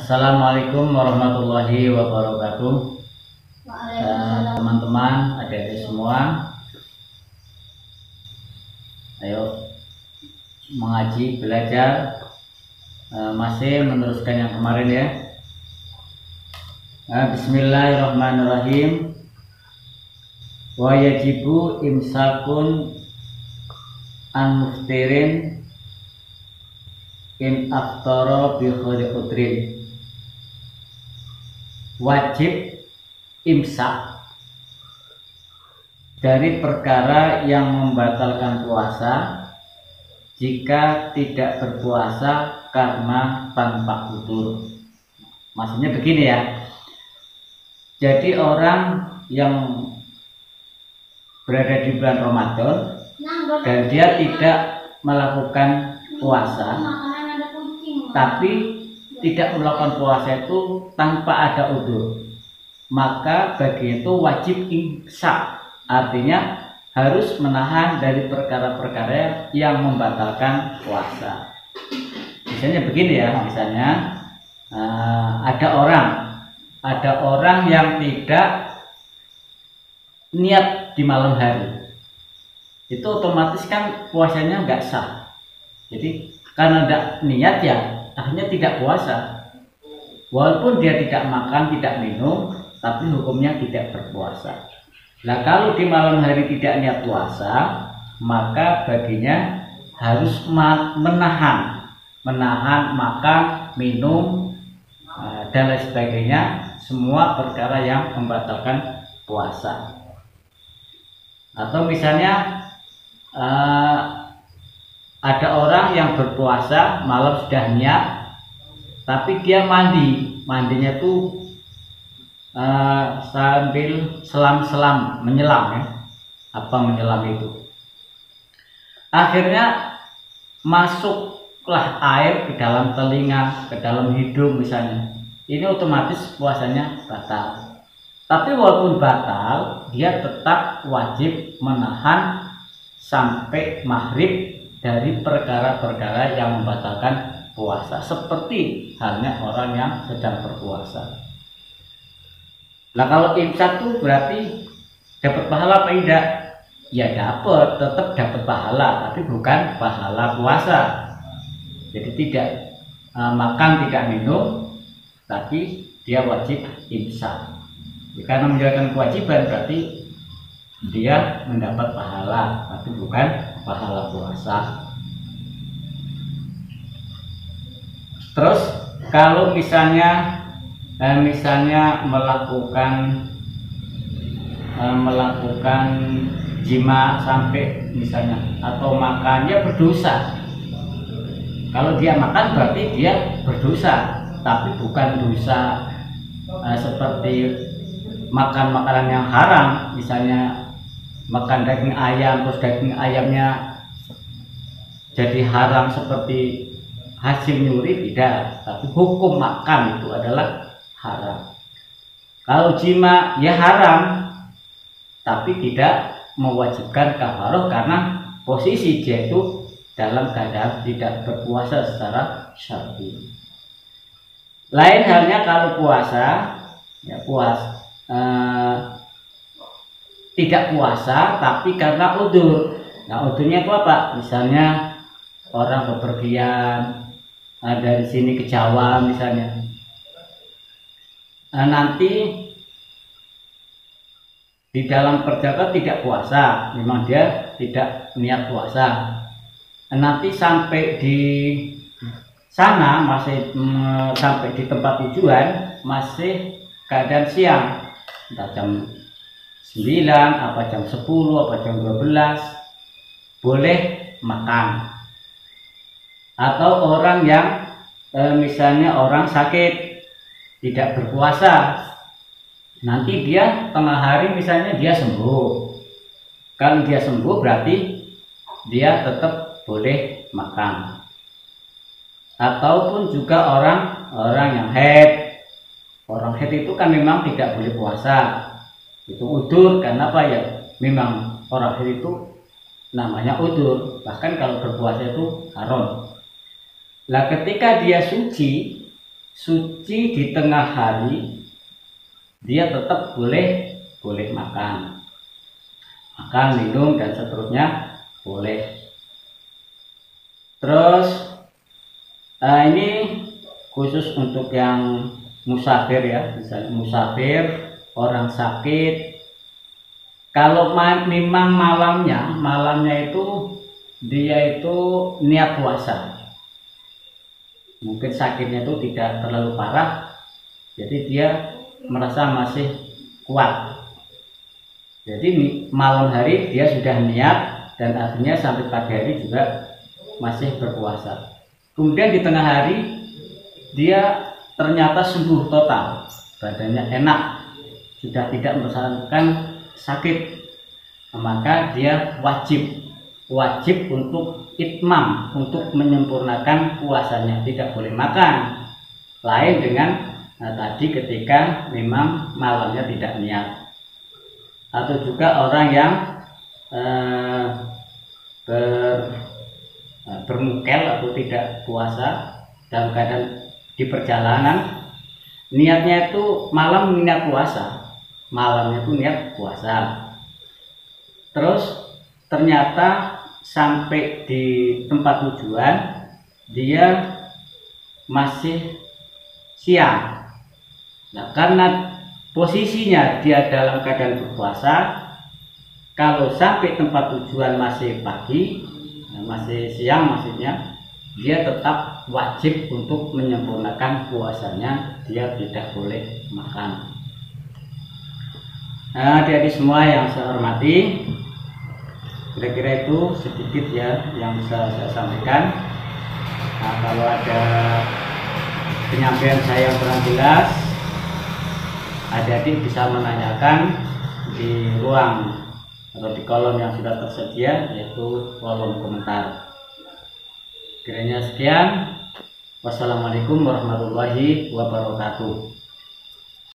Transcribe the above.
Assalamualaikum warahmatullahi wabarakatuh. Teman-teman, adik-adik semua, ayo mengaji, belajar, masih meneruskan yang kemarin ya. Bismillahirrahmanirrahim. Wa yajibu imsakun an muftirin in aftara bi khairi udrin. Wajib imsak dari perkara yang membatalkan puasa jika tidak berpuasa karena tanpa udzur. Maksudnya begini ya. Jadi orang yang berada di bulan Ramadan dan dia tidak melakukan puasa, tapi tidak melakukan puasa itu tanpa ada udzur, maka bagi itu wajib imsak, artinya harus menahan dari perkara-perkara yang membatalkan puasa. Misalnya begini ya, misalnya ada orang yang tidak niat di malam hari, itu otomatis kan puasanya nggak sah. Jadi karena tidak niat ya akhirnya tidak puasa, walaupun dia tidak makan, tidak minum, tapi hukumnya tidak berpuasa. Nah, kalau di malam hari tidak niat puasa, maka baginya harus menahan makan, minum, dan lain sebagainya, semua perkara yang membatalkan puasa. Atau misalnya ada orang yang berpuasa malam sudah niat, tapi dia mandinya tuh sambil selam-selam, menyelam ya. Apa menyelam itu? Akhirnya masuklah air ke dalam telinga, ke dalam hidung misalnya. Ini otomatis puasanya batal. Tapi walaupun batal, dia tetap wajib menahan sampai maghrib dari perkara-perkara yang membatalkan puasa, seperti halnya orang yang sedang berpuasa. Nah, kalau imsak itu berarti dapat pahala apa tidak? Ya dapat, tetap dapat pahala, tapi bukan pahala puasa. Jadi tidak makan, tidak minum, tapi dia wajib imsak. Karena menjalankan kewajiban berarti dia mendapat pahala, tapi bukan pahala puasa. Terus kalau misalnya melakukan jima sampai misalnya atau makan, dia berdosa. Kalau dia makan berarti dia berdosa, tapi bukan dosa seperti makan makanan yang haram, misalnya makan daging ayam terus daging ayamnya jadi haram seperti hasil nyuri, tidak, tapi hukum makan itu adalah haram. Kalau jima ya haram, tapi tidak mewajibkan kafaroh karena posisi dia itu dalam keadaan tidak berpuasa secara syar'i. Lain halnya kalau puasa, ya tidak puasa tapi karena udzur. Nah, udzurnya itu apa? Misalnya orang bepergian dari sini ke Jawa misalnya, nanti di dalam perjalanan tidak puasa, memang dia tidak niat puasa. Nanti sampai di sana sampai di tempat tujuan masih keadaan siang, entah jam 9, apa jam 10, apa jam 12, boleh makan. Atau orang yang misalnya orang sakit tidak berpuasa, nanti dia tengah hari misalnya dia sembuh. Kalau dia sembuh berarti dia tetap boleh makan. Ataupun juga orang yang haid. Orang haid itu kan memang tidak boleh puasa. Itu udzur, karena apa ya? Memang orang haid itu namanya udzur. Bahkan kalau berpuasa itu haram. Nah, ketika dia suci suci di tengah hari, dia tetap boleh makan, minum dan seterusnya boleh. Terus ini khusus untuk yang musafir ya, misalnya musafir, orang sakit. Kalau memang malamnya itu dia itu niat puasa, mungkin sakitnya itu tidak terlalu parah, jadi dia merasa masih kuat, jadi malam hari dia sudah niat dan akhirnya sampai pagi hari juga masih berpuasa. Kemudian di tengah hari dia ternyata sembuh total, badannya enak, sudah tidak merasakan sakit, maka dia wajib untuk itmam, untuk menyempurnakan puasanya, tidak boleh makan. Lain dengan tadi ketika memang malamnya tidak niat. Atau juga orang yang bermukel atau tidak puasa dalam keadaan di perjalanan, niatnya itu malam niat puasa, malamnya itu niat puasa, terus ternyata sampai di tempat tujuan dia masih siang. Nah, karena posisinya dia dalam keadaan berpuasa, kalau sampai tempat tujuan masih pagi, masih siang maksudnya, dia tetap wajib untuk menyempurnakan puasanya, dia tidak boleh makan. Nah, adik-adik semua yang saya hormati, kira-kira itu sedikit ya yang bisa saya sampaikan. Nah, kalau ada penyampaian saya yang kurang jelas, adik-adik bisa menanyakan di ruang atau di kolom yang sudah tersedia, yaitu kolom komentar. Kiranya sekian. Wassalamualaikum warahmatullahi wabarakatuh.